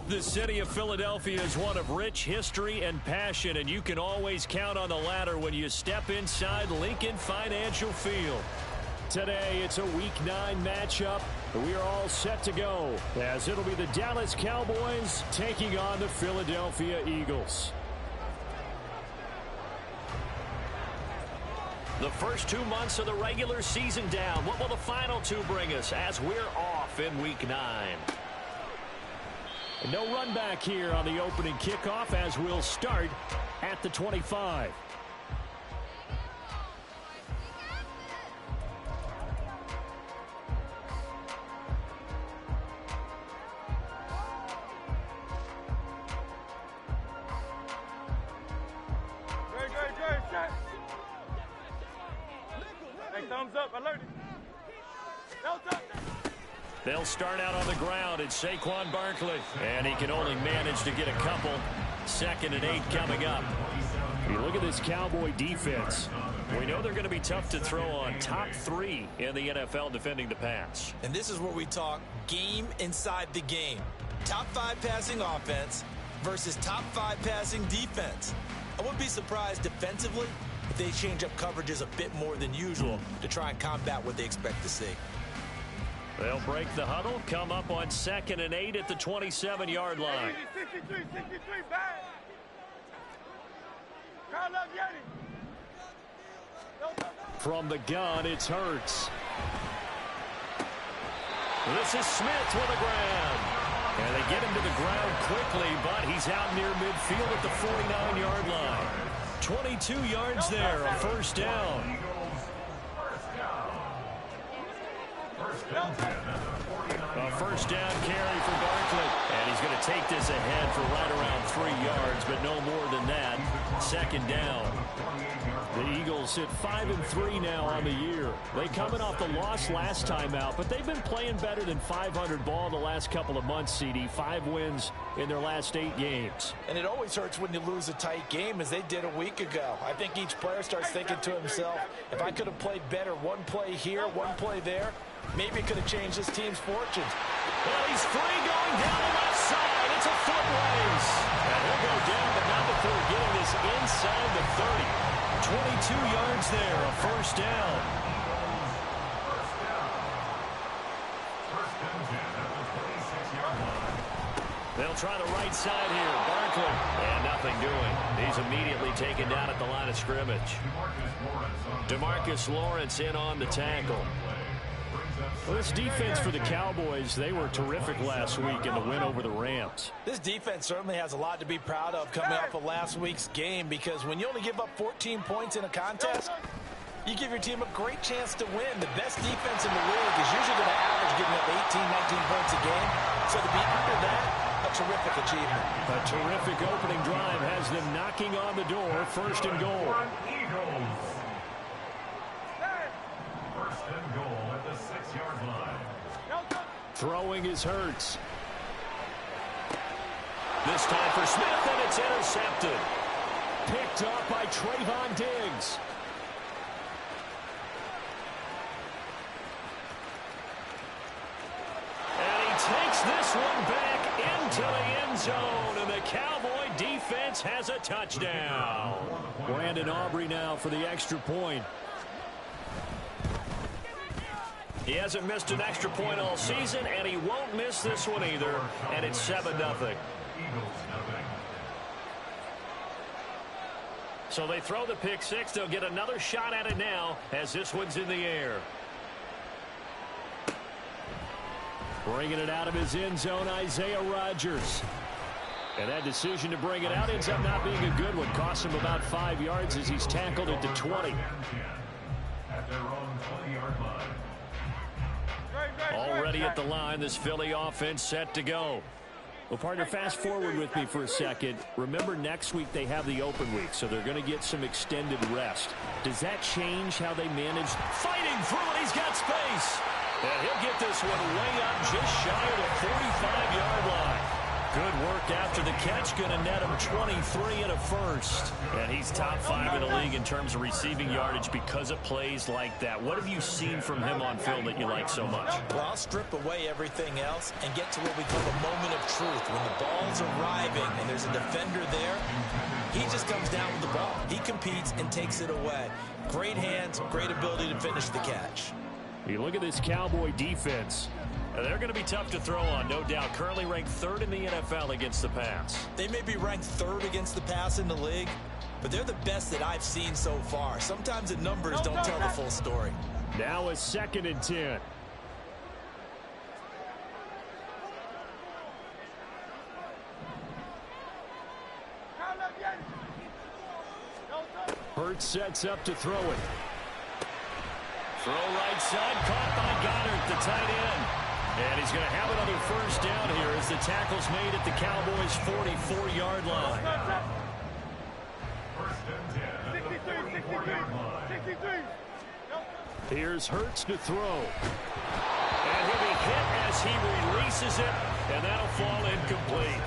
The city of Philadelphia is one of rich history and passion, and you can always count on the latter when you step inside Lincoln Financial Field. Today, it's a Week 9 matchup. We are all set to go, as it'll be the Dallas Cowboys taking on the Philadelphia Eagles. The first 2 months of the regular season down. What will the final 2 bring us as we're off in Week 9? No run back here on the opening kickoff as we'll start at the 25. Hey, thumbs up, alerted. They'll start out on the ground. It's Saquon Barkley, and he can only manage to get a couple. 2nd and 8 coming up. You look at this Cowboy defense. We know they're going to be tough to throw on. Top 3 in the NFL defending the pass. And this is where we talk game inside the game. Top 5 passing offense versus top 5 passing defense. I wouldn't be surprised defensively if they change up coverages a bit more than usual to try and combat what they expect to see. They'll break the huddle, come up on 2nd and 8 at the 27-yard line. 63, bang. Call up, Yeti. From the gun, it's Hurts. This is Smith with a grab. And they get him to the ground quickly, but he's out near midfield at the 49-yard line. 22 yards there, a first down. A first down carry for Barkley. And he's going to take this ahead for right around 3 yards, but no more than that. 2nd down. The Eagles hit 5-3 now on the year. They coming off the loss last time out, but they've been playing better than 500 ball the last couple of months, CD. 5 wins in their last 8 games. And it always hurts when you lose a tight game, as they did a week ago. I think each player starts thinking to himself, if I could have played better one play here, one play there, maybe it could have changed this team's fortunes. Well, he's free going down the left side. It's a foot race. And he'll go down, but not before getting this inside the 30. 22 yards there, a first down. They'll try the right side here. Barkley, and nothing doing. He's immediately taken down at the line of scrimmage. DeMarcus Lawrence in on the tackle. Well, this defense for the Cowboys, they were terrific last week in the win over the Rams. This defense certainly has a lot to be proud of coming off of last week's game, because when you only give up 14 points in a contest, you give your team a great chance to win. The best defense in the league is usually going to average giving up 18, 19 points a game. So to be under that, a terrific achievement. A terrific opening drive has them knocking on the door. 1st and goal. Throwing is Hurts. This time for Smith, and it's intercepted. Picked up by Trayvon Diggs. And he takes this one back into the end zone, and the Cowboy defense has a touchdown. Brandon Aubrey now for the extra point. He hasn't missed an extra point all season, and he won't miss this one either, and it's 7-0. So they throw the pick 6. They'll get another shot at it now as this one's in the air. Bringing it out of his end zone, Isaiah Rodgers. And that decision to bring it out ends up not being a good one. Costs him about 5 yards as he's tackled at the 20. At their own 20-yard line. Already at the line, this Philly offense set to go. Well, partner, fast forward with me for a second. Remember, next week they have the open week, so they're going to get some extended rest. Does that change how they manage? Fighting through it, he's got space. And he'll get this one way up just shy of the 45-yard line. Good work after the catch. Going to net him 23 and a first. And he's top 5 in the league in terms of receiving yardage because of plays like that. What have you seen from him on film that you like so much? Well, I'll strip away everything else and get to what we call a moment of truth. When the ball's arriving and there's a defender there, he just comes down with the ball. He competes and takes it away. Great hands, great ability to finish the catch. You look at this Cowboy defense. They're going to be tough to throw on, no doubt. Currently ranked 3rd in the NFL against the pass. They may be ranked 3rd against the pass in the league, but they're the best that I've seen so far. Sometimes the numbers don't tell the full story. Now a 2nd and 10. Hurts sets up to throw it. Throw right side, caught by Goddard, the tight end. And he's going to have another first down here as the tackle's made at the Cowboys' 44-yard line. First and 10 at the 63. Here's Hurts to throw. And he'll be hit as he releases it, and that'll fall incomplete.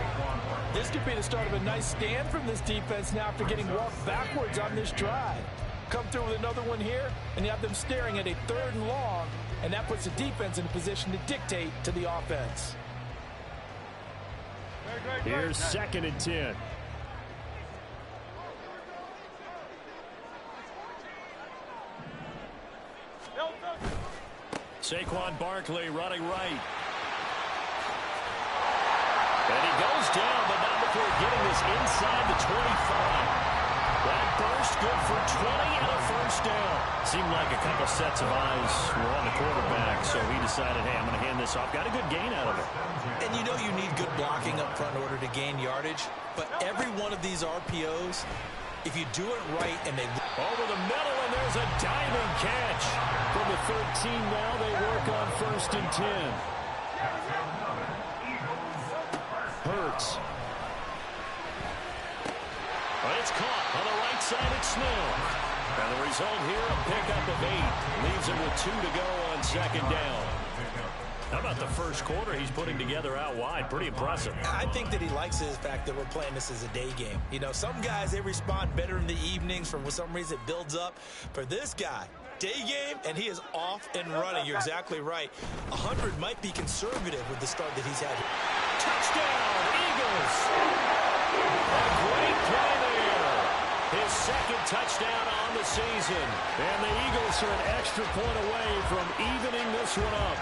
This could be the start of a nice stand from this defense now after getting walked backwards on this drive. Come through with another one here, and you have them staring at a 3rd and long, and that puts the defense in a position to dictate to the offense. Here's 2nd and 10. Saquon Barkley running right. And he goes down, but not before getting this inside the 25. That burst good for 20 and a first down. Seemed like a couple sets of eyes were on the quarterback, so he decided, hey, I'm going to hand this off. Got a good gain out of it. And you know you need good blocking up front in order to gain yardage, but every one of these RPOs, if you do it right and they... Over the middle, and there's a diving catch. From the 13 now, they work on 1st and 10. Hurts. It's caught on the right side at Snell. And the result here, a pickup of 8. Leaves him with 2 to go on 2nd down. How about the first quarter he's putting together out wide? Pretty impressive. I think that he likes the fact that we're playing this as a day game. You know, some guys, they respond better in the evenings. For some reason, it builds up. For this guy, day game, and he is off and running. You're exactly right. 100 might be conservative with the start that he's had. Touchdown, Eagles! A great play there. His 2nd touchdown on the season. And the Eagles are an extra point away from evening this one up.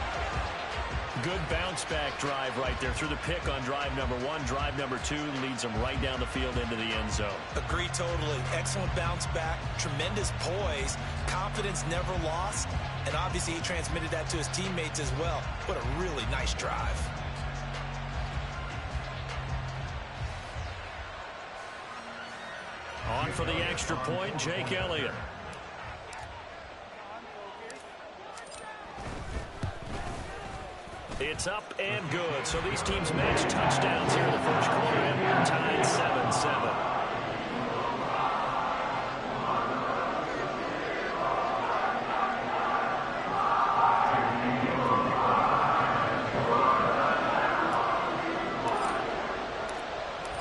Good bounce-back drive right there. Through the pick on drive number 1. Drive number 2 leads them right down the field into the end zone. Agree totally. Excellent bounce back. Tremendous poise. Confidence never lost. And obviously he transmitted that to his teammates as well. What a really nice drive. On for the extra point, Jake Elliott. It's up and good. So these teams match touchdowns here in the first quarter, and we're tied 7-7.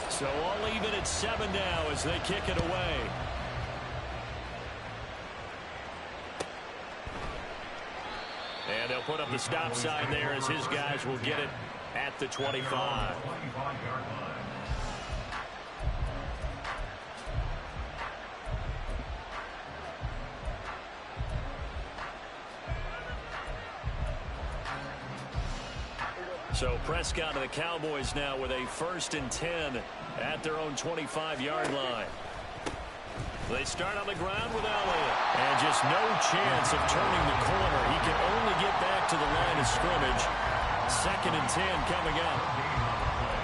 So all even at 7 now as they kick it away. And they'll put up the stop sign there as his guys will get it at the 25. So Prescott and the Cowboys now with a 1st and 10 at their own 25-yard line. They start on the ground with Elliott. And just no chance of turning the corner. He can only get back to the line of scrimmage. 2nd and 10 coming up.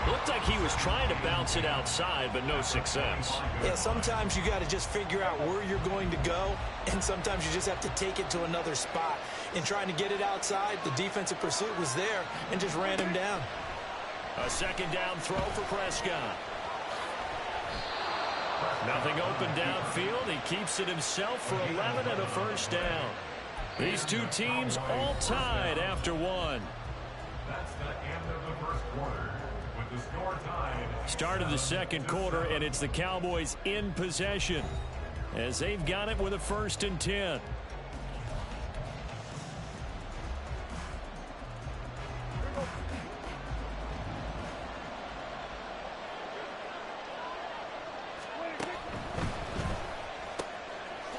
Looked like he was trying to bounce it outside, but no success. Yeah, sometimes you got to just figure out where you're going to go, and sometimes you just have to take it to another spot. In trying to get it outside, the defensive pursuit was there and just ran him down. A 2nd down throw for Prescott. Nothing open downfield. He keeps it himself for 11 and a first down. These two teams all tied after one. That's the end of the first quarter. With The score tied. Start of the second quarter, and it's the Cowboys in possession as they've got it with a 1st and 10.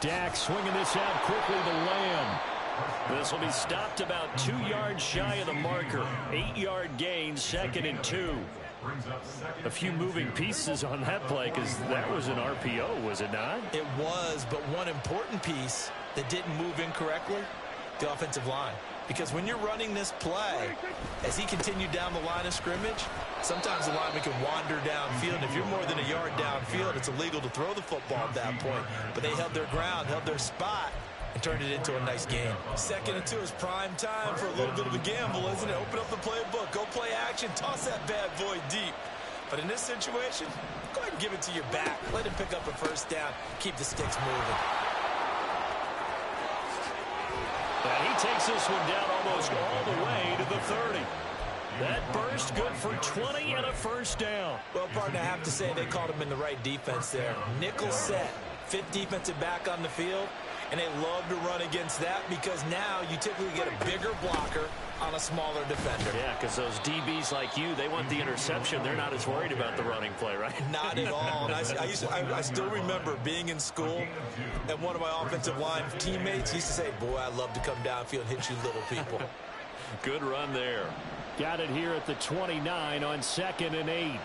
Dak swinging this out quickly to Lamb. This will be stopped about 2 yards shy of the marker. 8-yard gain, 2nd and 2. A few moving pieces on that play because that was an RPO, was it not? It was, but one important piece that didn't move incorrectly, the offensive line. Because when you're running this play, as he continued down the line of scrimmage, sometimes the lineman can wander downfield. And if you're more than a yard downfield, it's illegal to throw the football at that point. But they held their ground, held their spot, and turned it into a nice game. 2nd and 2 is prime time for a little bit of a gamble, isn't it? Open up the playbook, go play action, toss that bad boy deep. But in this situation, go ahead and give it to your back. Let him pick up a 1st down, keep the sticks moving. And he takes this one down almost all the way to the 30. That burst good for 20 and a 1st down. Well, partner, I have to say they called him in the right defense there. Nickel set, 5th defensive back on the field, and they love to run against that because now you typically get a bigger blocker on a smaller defender. Yeah, because those DBs like you, they want the interception. They're not as worried about the running play, right? Not at all. And I still remember being in school, and one of my offensive line teammates used to say, boy, I love to come downfield and hit you little people. Good run there. Got it here at the 29 on 2nd and 8.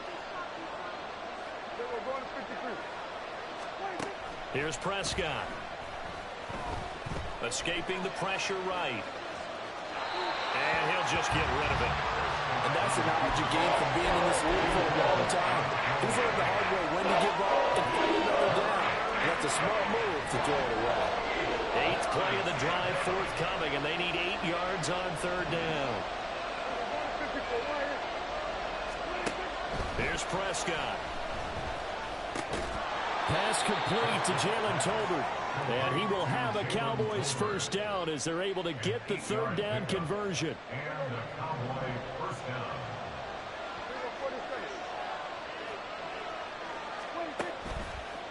Here's Prescott. Escaping the pressure right. And he'll just get rid of it. And that's the knowledge you gain from being in this league for a long time. He's learned the hard way when to give up and fight another down. And that's a smart move to throw it away. 8th play of the drive forthcoming, and they need 8 yards on 3rd down. Here's Prescott. Pass complete to Jalen Tolbert. And he will have a Cowboys 1st down as they're able to get the 3rd down conversion. And the Cowboy 1st down.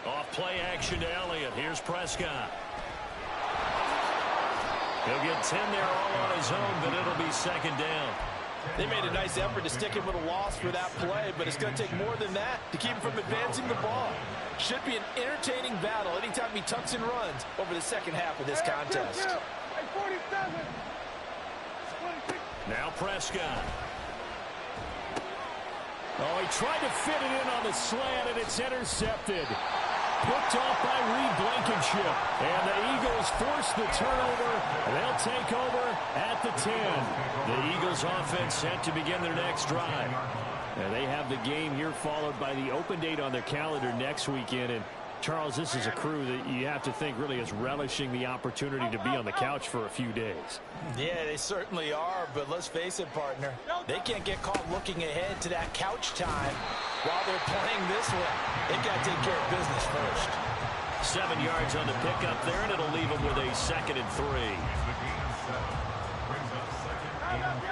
Off play action to Elliott. Here's Prescott. He'll get 10 there all on his own, but it'll be 2nd down. They made a nice effort to stick him with a loss for that play, but it's going to take more than that to keep him from advancing the ball. Should be an entertaining battle anytime he tucks and runs over the second half of this contest. Now Prescott. Oh, he tried to fit it in on the slant, and it's intercepted. Picked off by Reed Blankenship. And the Eagles force the turnover. They'll take over at the 10. The Eagles offense set to begin their next drive. And they have the game here followed by the open date on their calendar next weekend. And Charles, this is a crew that you have to think really is relishing the opportunity to be on the couch for a few days. Yeah, they certainly are, but let's face it, partner. They can't get caught looking ahead to that couch time while they're playing this one. They've got to take care of business first. 7 yards on the pickup there, and it'll leave them with a 2nd and 3. Brings up 2nd and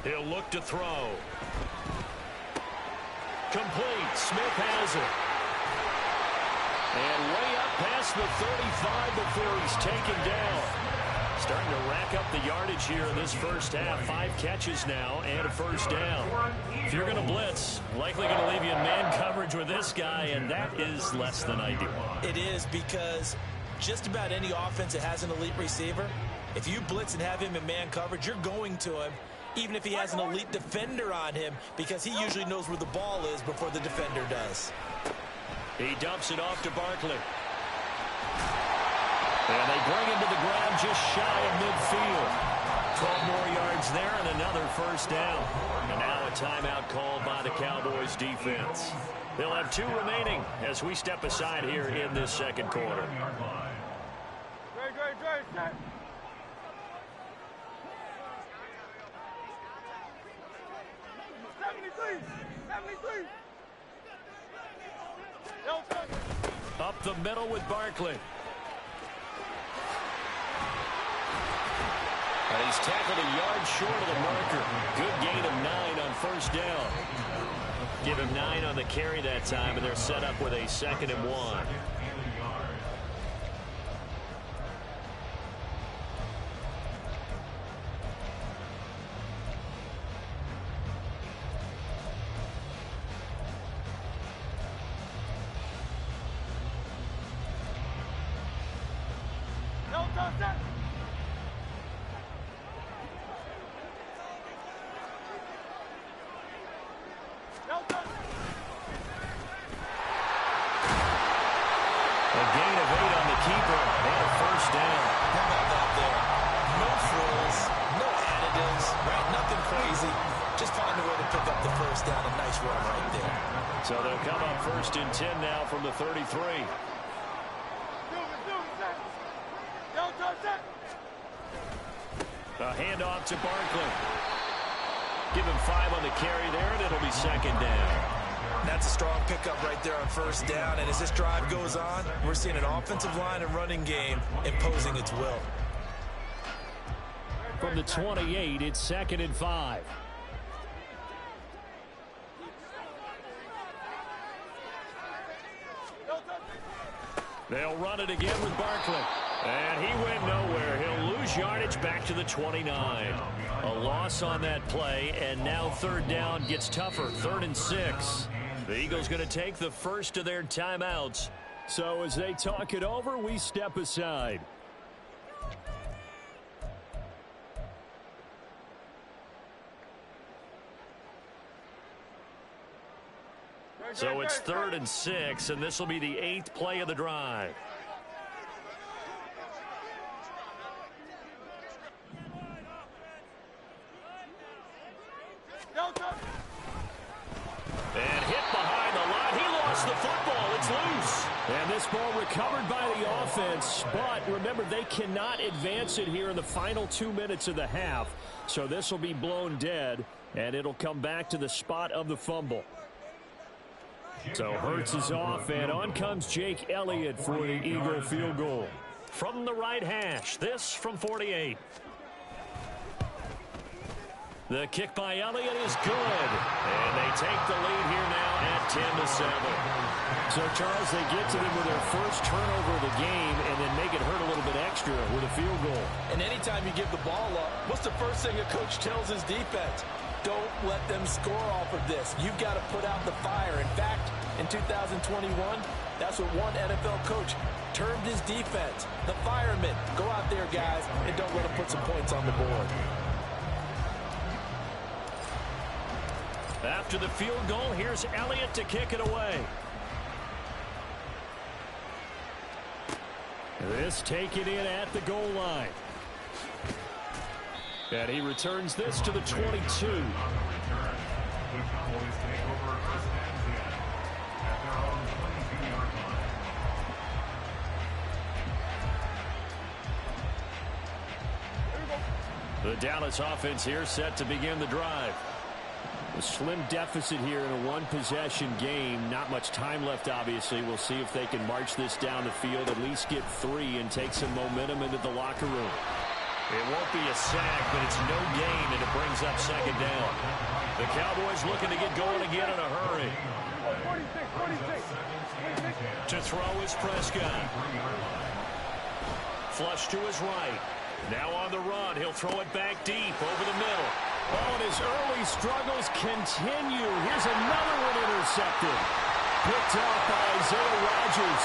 3. He'll look to throw. Complete. Smith has it. And way up past the 35 before he's taken down. Starting to rack up the yardage here in this first half. 5 catches now and a 1st down. If you're going to blitz, likely going to leave you in man coverage with this guy, and that is less than ideal. It is, because just about any offense that has an elite receiver, if you blitz and have him in man coverage, you're going to him, even if he has an elite defender on him, because he usually knows where the ball is before the defender does. He dumps it off to Barkley. And they bring him to the ground just shy of midfield. 12 more yards there and another 1st down. And now a timeout called by the Cowboys defense. They'll have 2 remaining as we step aside here in this second quarter. Set. Up the middle with Barkley. And he's tackled a yard short of the marker. Good gain of 9 on first down. Give him 9 on the carry that time, and they're set up with a 2nd and 1. No contact. No contact. A gain of 8 on the keeper and a first down. How about that there? No frills, no additives, right? Nothing crazy. Just find a way to pick up the first down. A nice run right there. So they'll come up 1st and 10 now from the 33. No contact. A handoff to Barkley. Give him 5 on the carry there, and it'll be 2nd down. That's a strong pickup right there on first down. And as this drive goes on, we're seeing an offensive line and running game imposing its will. From the 28, it's 2nd and 5. They'll run it again with Barkley. And he went nowhere. He'll lose yardage back to the 29. A loss on that play, and now 3rd down gets tougher. 3rd and 6. The Eagles going to take the first of their timeouts. So as they talk it over, we step aside. So it's 3rd and 6, and this will be the 8th play of the drive. And hit behind the line. He lost the football. It's loose. And this ball recovered by the offense. But remember, they cannot advance it here in the final 2 minutes of the half. So this will be blown dead, and it'll come back to the spot of the fumble. So Hurts is off, and on comes Jake Elliott for the Eagle field goal. From the right hash, this from 48. The kick by Elliott is good. And they take the lead here now at 10-7. So, Charles, they get to them with their first turnover of the game and then make it hurt a little bit extra with a field goal. And anytime you give the ball up, what's the first thing a coach tells his defense? Don't let them score off of this. You've got to put out the fire. In fact, in 2021, that's what one NFL coach termed his defense. The firemen. Go out there, guys, and don't let them put some points on the board. After the field goal, here's Elliott to kick it away. This taken in at the goal line. And he returns this to the 22. The Dallas offense here set to begin the drive. A slim deficit here in a one-possession game. Not much time left, obviously. We'll see if they can march this down the field, at least get 3, and take some momentum into the locker room. It won't be a sack, but it's no gain, and it brings up 2nd down. The Cowboys looking to get going again in a hurry. 46. To throw is Prescott. Flush to his right. Now on the run. He'll throw it back deep over the middle. Oh, and his early struggles continue. Here's another one intercepted. Picked off by Isaiah Rodgers.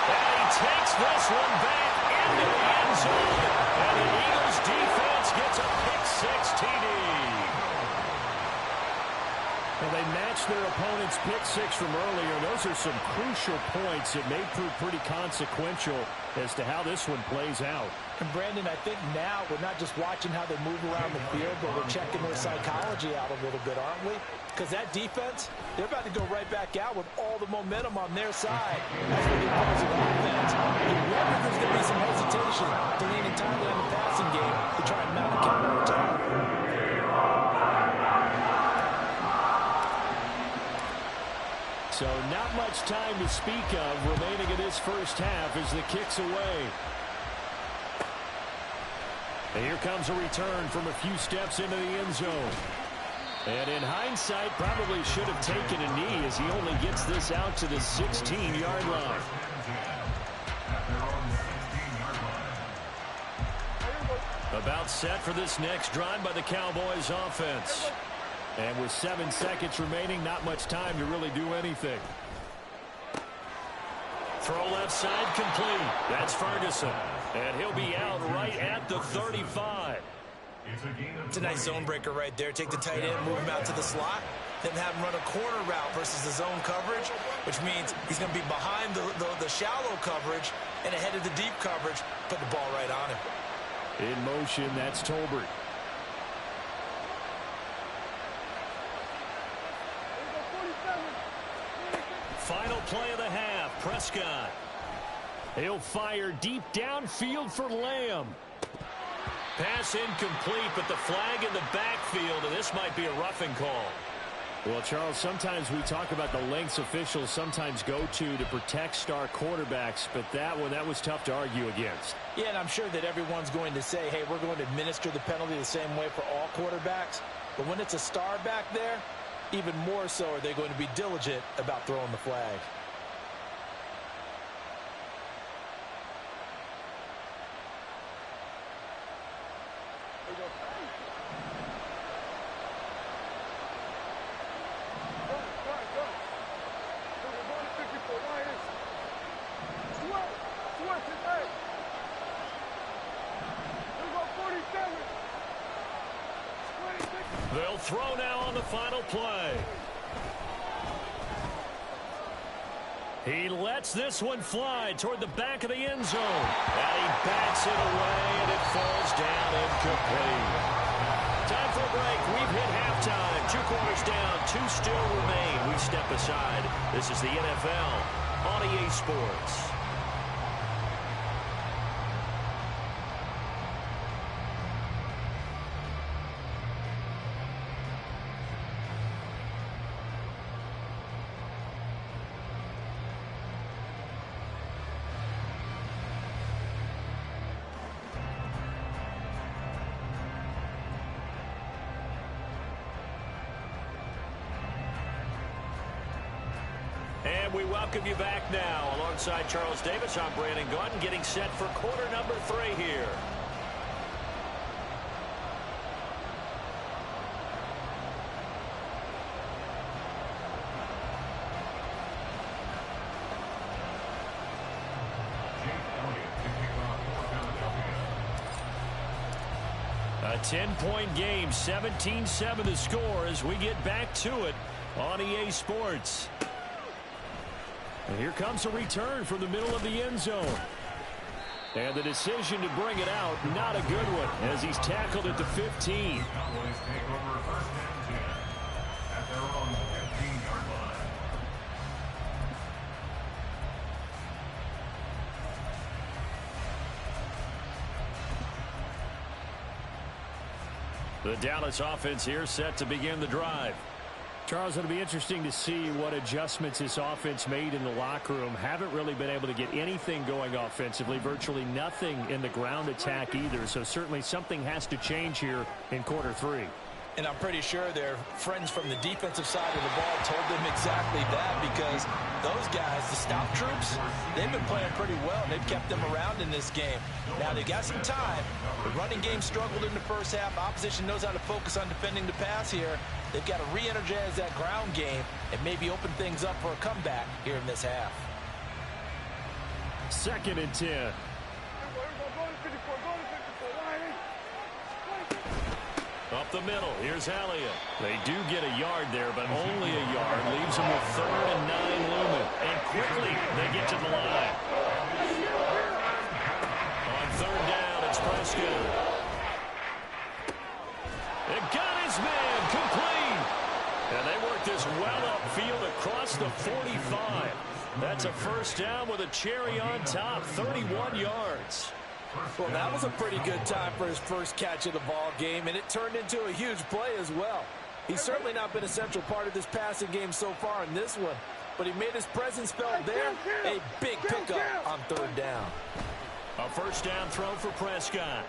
And he takes this one back into the end zone. And the Eagles defense gets a pick-6 TD. And they match their opponent's pick-6 from earlier. Those are some crucial points that may prove pretty consequential as to how this one plays out. And, Brandon, I think now we're not just watching how they move around the field, but we're checking their psychology out a little bit, aren't we? Because that defense, they're about to go right back out with all the momentum on their side. That's what the opposing offense. You wonder if there's going to be some hesitation to lean entirely on the passing game to try and mount a counterattack. So not much time to speak of remaining in this first half as the kick's away. And here comes a return from a few steps into the end zone. And in hindsight, probably should have taken a knee as he only gets this out to the 16-yard line. About set for this next drive by the Cowboys offense. And with 7 seconds remaining, not much time to really do anything. Throw left side complete. That's Ferguson. And he'll be out right at the 35. It's a nice zone breaker right there. Take the tight end, move him out to the slot, then have him run a corner route versus the zone coverage, which means he's going to be behind the shallow coverage and ahead of the deep coverage. Put the ball right on him. In motion, that's Tolbert. Final play of the half, Prescott. He'll fire deep downfield for Lamb. Pass incomplete, but the flag in the backfield, and this might be a roughing call. Well, Charles, sometimes we talk about the lengths officials sometimes go to protect star quarterbacks, but that was tough to argue against. Yeah, and I'm sure that everyone's going to say, hey, we're going to administer the penalty the same way for all quarterbacks. But when it's a star back there, even more so are they going to be diligent about throwing the flag. They'll throw now on the final play. He lets this one fly toward the back of the end zone. And he bats it away, and it falls down incomplete. Time for a break. We've hit halftime. 2 quarters down, 2 still remain. We step aside. This is the NFL on EA Sports. And we welcome you back now. Alongside Charles Davis, I'm Brandon Gunn, getting set for quarter number 3 here. A 10-point game, 17-7 the score as we get back to it on EA Sports. And here comes a return from the middle of the end zone. And the decision to bring it out, not a good one, as he's tackled at the 15. Cowboys take over first and 10 at their own 15-yard line. The Dallas offense here set to begin the drive. Charles, it'll be interesting to see what adjustments this offense made in the locker room. Haven't really been able to get anything going offensively, virtually nothing in the ground attack either. So certainly something has to change here in quarter 3. And I'm pretty sure their friends from the defensive side of the ball told them exactly that, because those guys, the stop troops, they've been playing pretty well. They've kept them around in this game. Now, they've got some time. The running game struggled in the first half. Opposition knows how to focus on defending the pass here. They've got to re-energize that ground game and maybe open things up for a comeback here in this half. 2nd and 10. Up the middle, here's Elliott. They do get a yard there, but only a yard. Leaves them with 3rd and 9 looming. And quickly, they get to the line. On 3rd down, it's Prescott. It got his man, complete. And they work this well upfield across the 45. That's a first down with a cherry on top, 31 yards. Well, that was a pretty good time for his first catch of the ball game, and it turned into a huge play as well. He's certainly not been a central part of this passing game so far in this one, but he made his presence felt there. A big pickup on 3rd down. A first down throw for Prescott.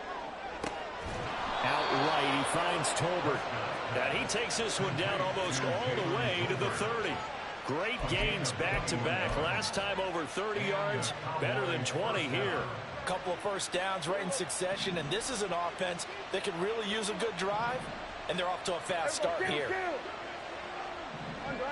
Outright, he finds Tolbert. And he takes this one down almost all the way to the 30. Great gains back-to-back. Last time over 30 yards, better than 20 here. A couple of first downs right in succession, and this is an offense that could really use a good drive, and they're off to a fast start here. Under.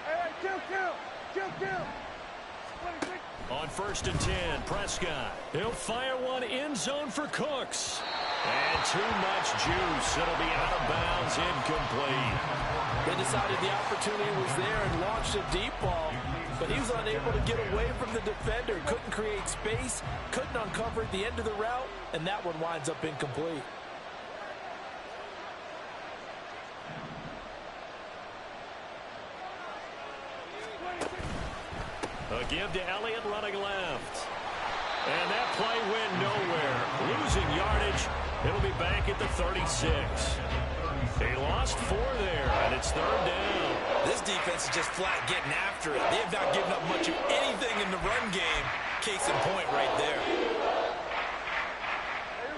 Hey, kill. 26. On 1st and 10, Prescott. He'll fire one end zone for Cooks. And too much juice. It'll be out of bounds, incomplete. They decided the opportunity was there and launched a deep ball, but he was unable to get away from the defender. Couldn't create space, couldn't uncover at the end of the route, and that one winds up incomplete. A give to Elliott running left. And that play went nowhere. Losing yardage. It'll be back at the 36. They lost 4 there, and it's 3rd down. This defense is just flat getting after it. They have not given up much of anything in the run game. Case in point right there.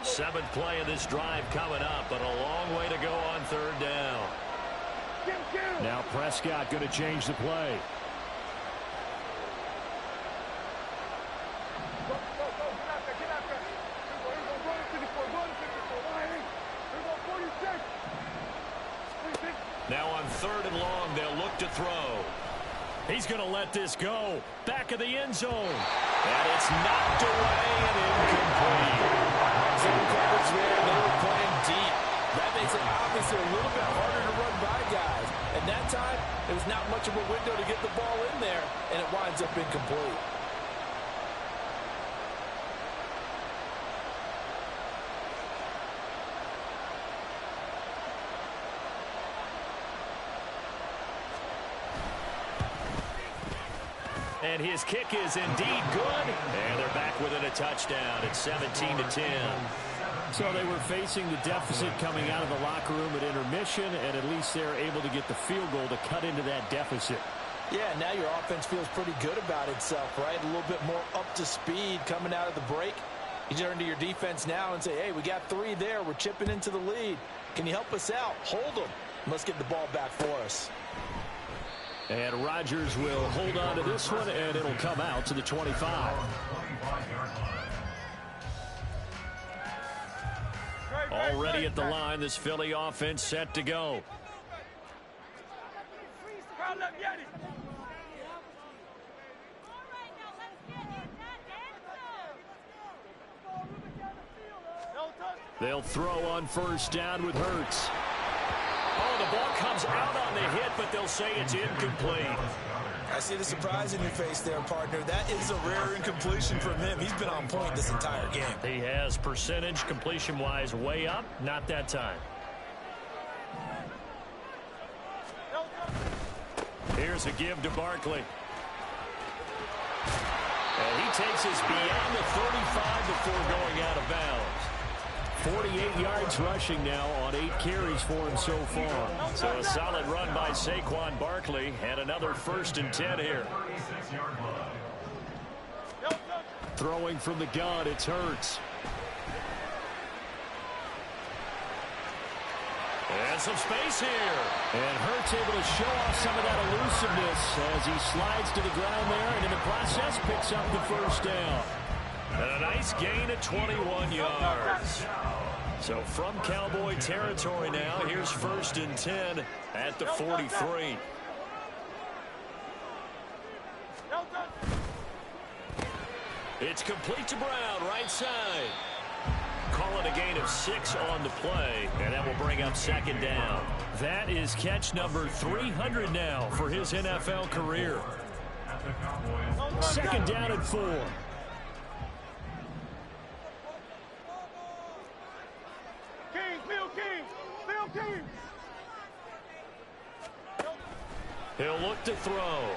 7th play of this drive coming up, but a long way to go on 3rd down. Now Prescott going to change the play. Now on 3rd and long, they'll look to throw. He's going to let this go. Back of the end zone. And it's knocked away and incomplete. Zone coverage there. They were playing deep. That makes it obviously a little bit harder to run by guys. And that time, there was not much of a window to get the ball in there, and it winds up incomplete. And his kick is indeed good. And they're back within a touchdown at 17-10. So they were facing the deficit coming out of the locker room at intermission, and at least they're able to get the field goal to cut into that deficit. Yeah, now your offense feels pretty good about itself, right? A little bit more up to speed coming out of the break. You turn to your defense now and say, hey, we got 3 there. We're chipping into the lead. Can you help us out? Hold them. Let's get the ball back for us. And Rodgers will hold on to this one, and it'll come out to the 25. Already at the line, this Philly offense set to go. They'll throw on 1st down with Hurts. Oh, the ball comes out on the hit, but they'll say it's incomplete. I see the surprise in your face there, partner. That is a rare incompletion from him. He's been on point this entire game. He has percentage completion-wise way up. Not that time. Here's a give to Barkley. And he takes us beyond the 35 before going out of bounds. 48 yards rushing now on 8 carries for him so far. So a solid run by Saquon Barkley, and another 1st and 10 here. Throwing from the gun, it's Hurts. And some space here. And Hurts able to show off some of that elusiveness as he slides to the ground there, and in the process picks up the 1st down. And a nice gain of 21 yards. So from Cowboy territory now, here's 1st and 10 at the 43. It's complete to Brown, right side. Call it a gain of 6 on the play, and that will bring up 2nd down. That is catch number 300 now for his NFL career. 2nd down and 4. He'll look to throw.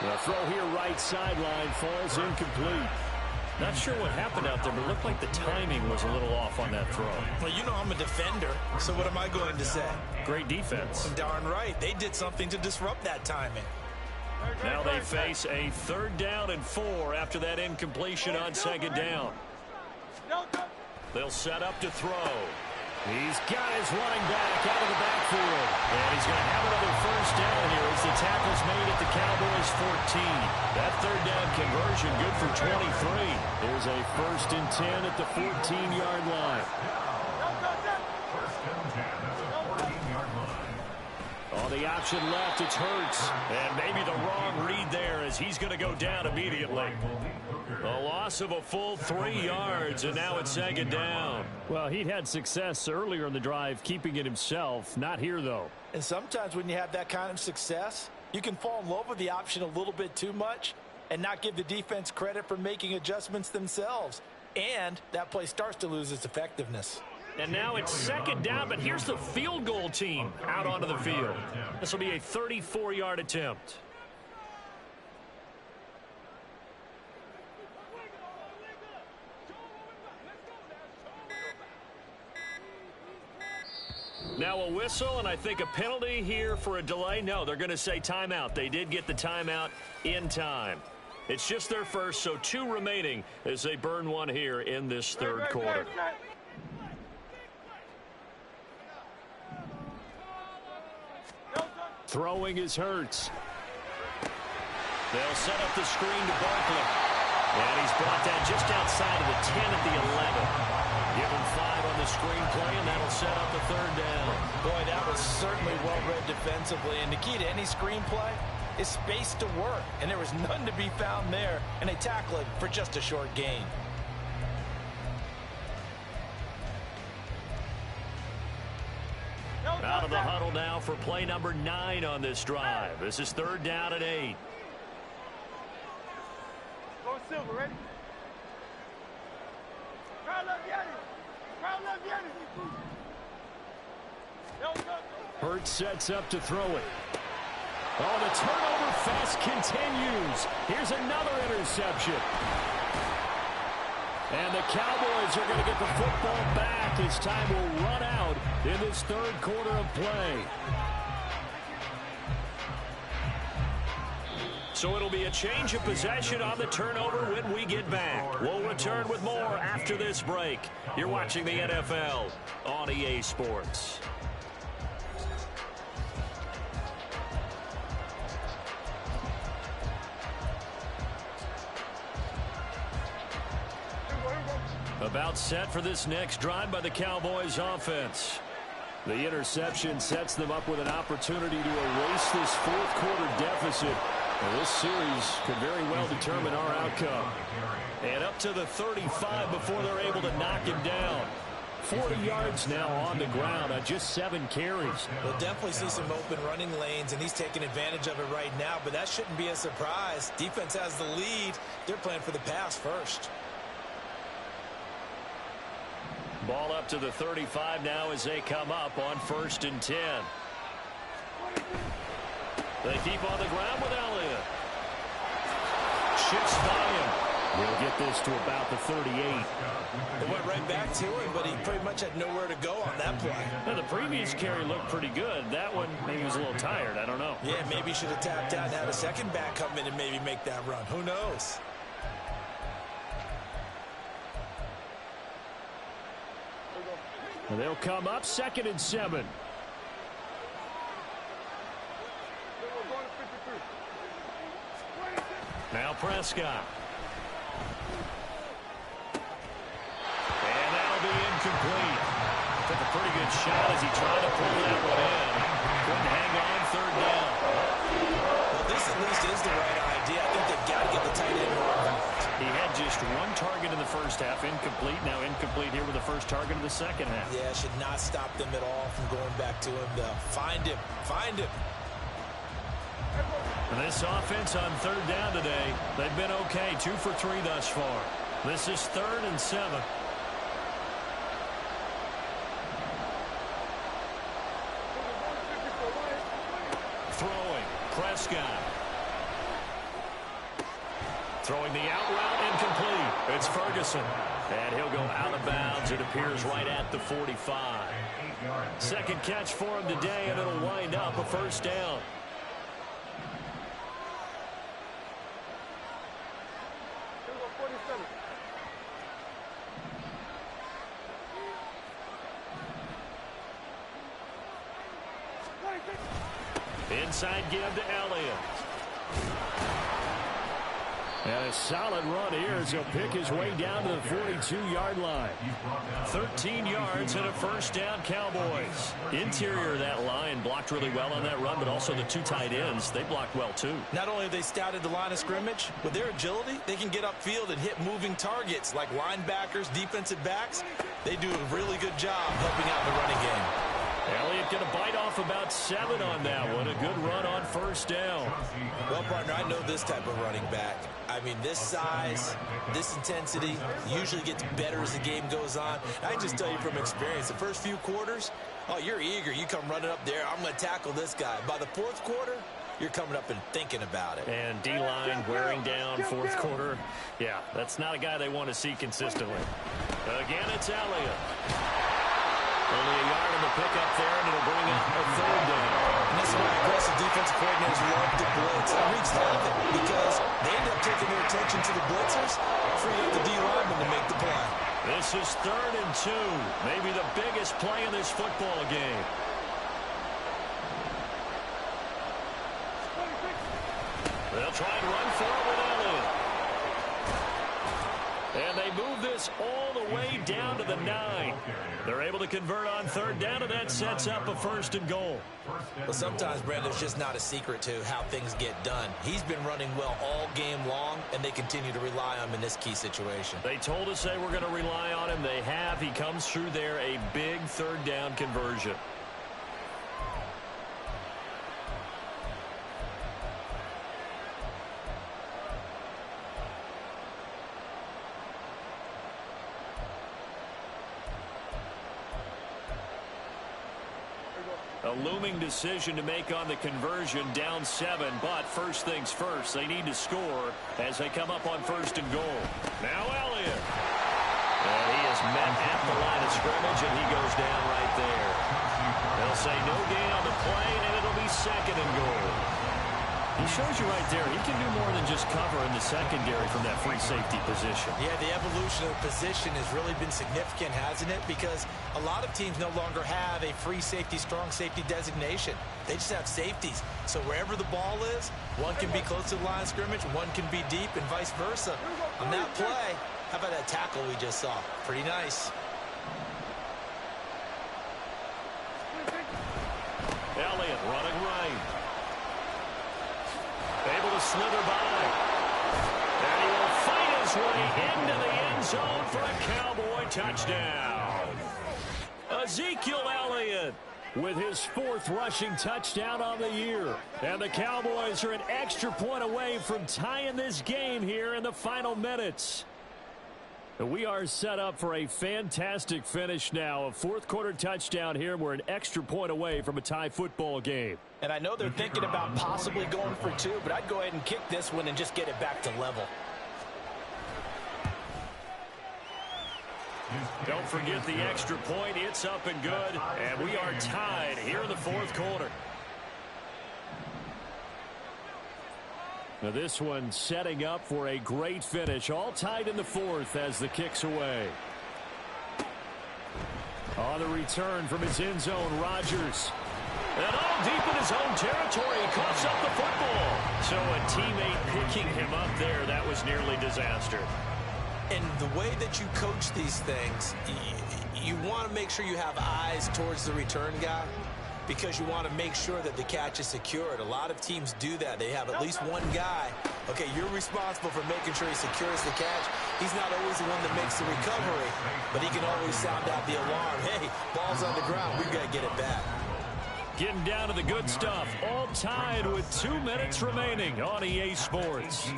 The throw here right sideline falls incomplete. Not sure what happened out there, but it looked like the timing was a little off on that throw. Well, you know I'm a defender, so what am I going to say? Great defense. Darn right. They did something to disrupt that timing. Now they face a 3rd down and 4 after that incompletion on 2nd down. They'll set up to throw. He's got his running back out of the backfield. And he's going to have another 1st down here as the tackle's made at the Cowboys' 14. That 3rd down conversion good for 23. There's a 1st and 10 at the 14-yard line. First and 10 at the 14-yard line. On the option left, it's Hurts. And maybe the wrong read there as he's going to go down immediately. A loss of a full 3 yards, and now it's 2nd down. Well, he'd had success earlier in the drive keeping it himself. Not here, though. And sometimes when you have that kind of success, you can fall in love with the option a little bit too much and not give the defense credit for making adjustments themselves. And that play starts to lose its effectiveness. And now it's 2nd down, but here's the field goal team out onto the field. This will be a 34-yard attempt. Now a whistle, and I think a penalty here for a delay. No, they're going to say timeout. They did get the timeout in time. It's just their first, so 2 remaining as they burn one here in this 3rd quarter. Throwing is Hurts. They'll set up the screen to Barkley. And he's brought down just outside of the 10 at the 11. Give him 5 on the screenplay, and that'll set up the 3rd down. Boy, that was certainly well-read defensively. And the key to any screenplay is space to work. And there was none to be found there. And they tackle it for just a short gain. Out of the huddle now for play number 9 on this drive. This is 3rd down and 8. Go Silver, ready? Hurts sets up to throw it. Oh, the turnover fest continues. Here's another interception. And the Cowboys are going to get the football back as time will run out in this 3rd quarter of play. So it'll be a change of possession on the turnover when we get back. We'll return with more after this break. You're watching the NFL on EA Sports. About set for this next drive by the Cowboys offense. The interception sets them up with an opportunity to erase this 4th quarter deficit. Well, this series could very well determine our outcome. And up to the 35 before they're able to knock him down. 40 yards now on the ground on just 7 carries. We'll definitely see some open running lanes, and he's taking advantage of it right now, but that shouldn't be a surprise. Defense has the lead. They're playing for the pass first. Ball up to the 35 now as they come up on 1st and 10. They keep on the ground with Elliott. Shifts by him. We'll get this to about the 38. They went right back to him, but he pretty much had nowhere to go on that play. Now, the previous carry looked pretty good. That one, maybe he was a little tired. I don't know. Yeah, maybe he should have tapped out and had a second back come in and maybe make that run. Who knows? And they'll come up 2nd and 7. Now Prescott. And that'll be incomplete. Took a pretty good shot as he tried to pull that one in. Couldn't hang on 3rd down. Well, this at least is the right idea. I think they've got to get the tight end more involved. He had just 1 target in the first half, incomplete. Now incomplete here with the first target of the second half. Yeah, should not stop them at all from going back to him. Find him. Find him. And this offense on 3rd down today, they've been okay. 2 for 3 thus far. This is 3rd and 7. Throwing. Prescott. Throwing the out route, incomplete. It's Ferguson. And he'll go out of bounds. It appears right at the 45. 2nd catch for him today, and it'll wind up a 1st down. 47. Inside give to Elliott. And a solid run here as he'll pick his way down to the 42-yard line. 13 yards and a first down, Cowboys. Interior of that line blocked really well on that run, but also the two tight ends, they blocked well too. Not only have they scouted the line of scrimmage, with their agility, they can get upfield and hit moving targets like linebackers, defensive backs. They do a really good job helping out the running game. Elliott going to bite off about 7 on that one. A good run on first down. Well, partner, I know this type of running back. I mean, this size, this intensity usually gets better as the game goes on. I can just tell you from experience, the first few quarters, oh, you're eager. You come running up there. I'm going to tackle this guy. By the fourth quarter, you're coming up and thinking about it. And D-line wearing down fourth quarter. Yeah, that's not a guy they want to see consistently. Again, it's Elliott. Only a yard in the pickup there, and it'll bring up a third down. And this is why aggressive defensive coordinators love to blitz. It wreaks havoc because they end up taking their attention to the blitzers, freeing up the D-lineman to make the play. This is 3rd and 2. Maybe the biggest play in this football game. They'll try and run for it with Elliott. And they move this all the way down to the 9. They're able to convert on 3rd down, and that sets up a 1st and goal. Well, sometimes, Brandon, there's just not a secret to how things get done. He's been running well all game long, and they continue to rely on him in this key situation. They told us they were going to rely on him. They have. He comes through there, a big 3rd down conversion. A looming decision to make on the conversion, down 7, but first things first, they need to score as they come up on 1st and goal. Now Elliott. And he is met at the line of scrimmage, and he goes down right there. They'll say no gain on the play, and it'll be 2nd and goal. He shows you right there, he can do more than just cover in the secondary from that free safety position. Yeah, the evolution of the position has really been significant, hasn't it? Because a lot of teams no longer have a free safety, strong safety designation. They just have safeties. So wherever the ball is, one can be close to the line of scrimmage, one can be deep, and vice versa. On that play, how about that tackle we just saw? Pretty nice. Elliott running right. Able to slither by. And he will fight his way into the end zone for a Cowboy touchdown. Ezekiel Elliott with his 4th rushing touchdown on the year. And the Cowboys are an extra point away from tying this game here in the final minutes. We are set up for a fantastic finish now. A 4th quarter touchdown here. We're an extra point away from a tie football game. And I know they're thinking about possibly going for 2, but I'd go ahead and kick this one and just get it back to level. Don't forget the extra point. It's up and good. And we are tied here in the 4th quarter. Now this one setting up for a great finish. All tied in the 4th as the kick's away. On the return from his end zone, Rodgers. And all deep in his own territory, he coughs up the football. So a teammate picking him up there, that was nearly disaster. And the way that you coach these things, you want to make sure you have eyes towards the return guy because you want to make sure that the catch is secured. A lot of teams do that. They have at least one guy. Okay, you're responsible for making sure he secures the catch. He's not always the one that makes the recovery, but he can always sound out the alarm. Hey, ball's on the ground. We've got to get it back. Getting down to the good stuff. All tied with 2 minutes remaining on EA Sports.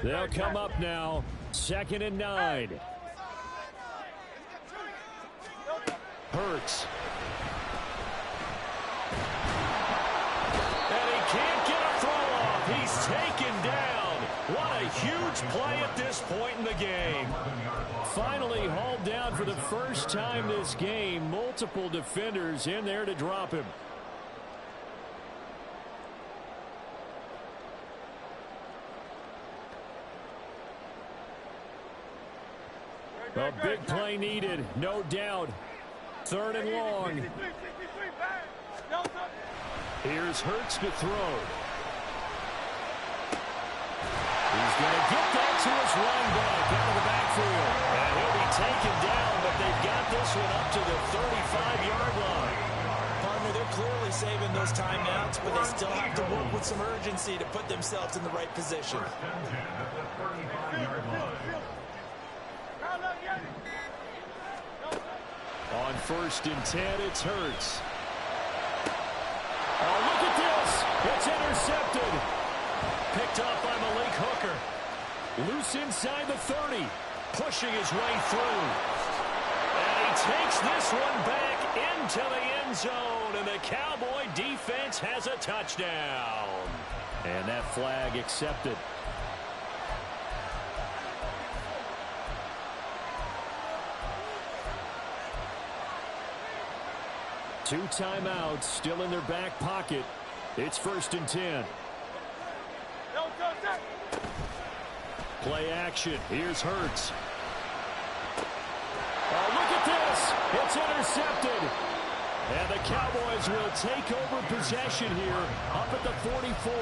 They'll come up now, 2nd and 9. Hurts. And he can't get a throw off. He's taken down. What a huge play at this point in the game. Finally hauled down for the first time this game. Multiple defenders in there to drop him. A big play needed, no doubt. 3rd and long. Here's Hurts to throw. He's going to get that to his running back out of the backfield. And he'll be taken down, but they've got this one up to the 35-yard line. Partner, they're clearly saving those timeouts, but they still have to work with some urgency to put themselves in the right position. On 1st and 10, it's Hurts. Oh, look at this. It's intercepted. Picked off by Malik Hooker. Loose inside the 30. Pushing his way through. And he takes this one back into the end zone. And the Cowboy defense has a touchdown. And that flag accepted. Two timeouts still in their back pocket. It's 1st and 10. Play action. Here's Hurts. Oh, look at this. It's intercepted. And the Cowboys will take over possession here up at the 44.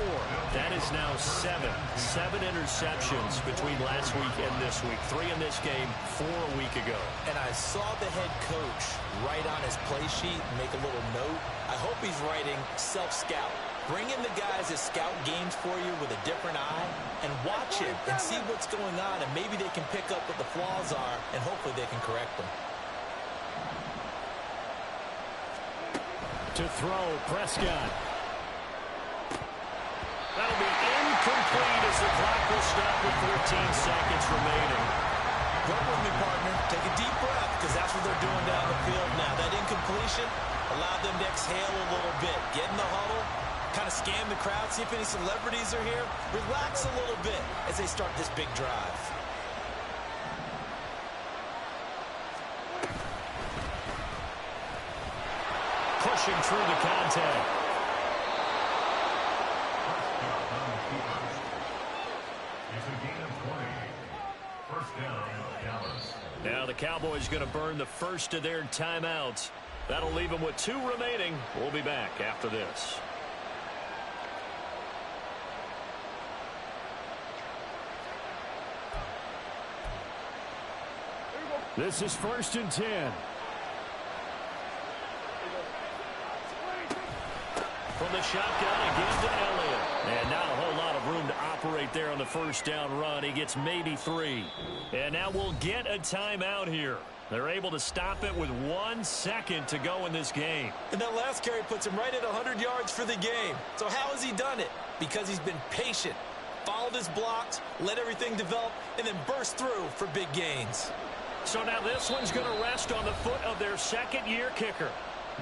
That is now 7 interceptions between last week and this week. 3 in this game, 4 a week ago. And I saw the head coach write on his play sheet and make a little note. I hope he's writing self-scout. Bring in the guys that scout games for you with a different eye and watch it and see what's going on, and maybe they can pick up what the flaws are, and hopefully they can correct them. To throw, Prescott. That'll be incomplete as the clock will stop with 14 seconds remaining. Go with me, partner. Take a deep breath, because that's what they're doing down the field now. That incompletion allowed them to exhale a little bit. Get in the huddle, kind of scan the crowd, see if any celebrities are here. Relax a little bit as they start this big drive. Pushing through the contact. It's a gain of 20. First down, Dallas. Now the Cowboys going to burn the first of their timeouts. That'll leave them with 2 remaining. We'll be back after this. This is 1st and 10. From the shotgun again to Elliott. And not a whole lot of room to operate there on the first down run. He gets maybe 3. And now we'll get a timeout here. They're able to stop it with 1 second to go in this game. And that last carry puts him right at 100 yards for the game. So how has he done it? Because he's been patient, followed his blocks, let everything develop, and then burst through for big gains. So now this one's going to rest on the foot of their second-year kicker.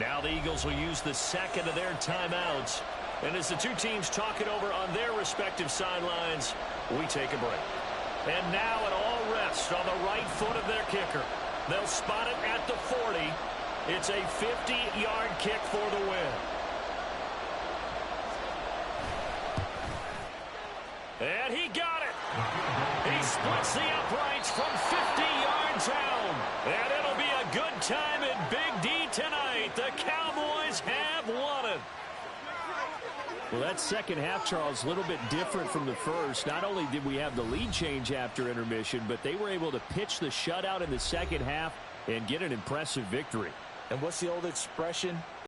Now the Eagles will use the second of their timeouts. And as the two teams talk it over on their respective sidelines, we take a break. And now it all rests on the right foot of their kicker. They'll spot it at the 40. It's a 50-yard kick for the win. And he got it. He splits the uprights from 50 yards out. And it'll be a good time in Big D tonight. The Cowboys have won it. Well, that second half, Charles, a little bit different from the first. Not only did we have the lead change after intermission, but they were able to pitch the shutout in the second half and get an impressive victory. And what's the old expression?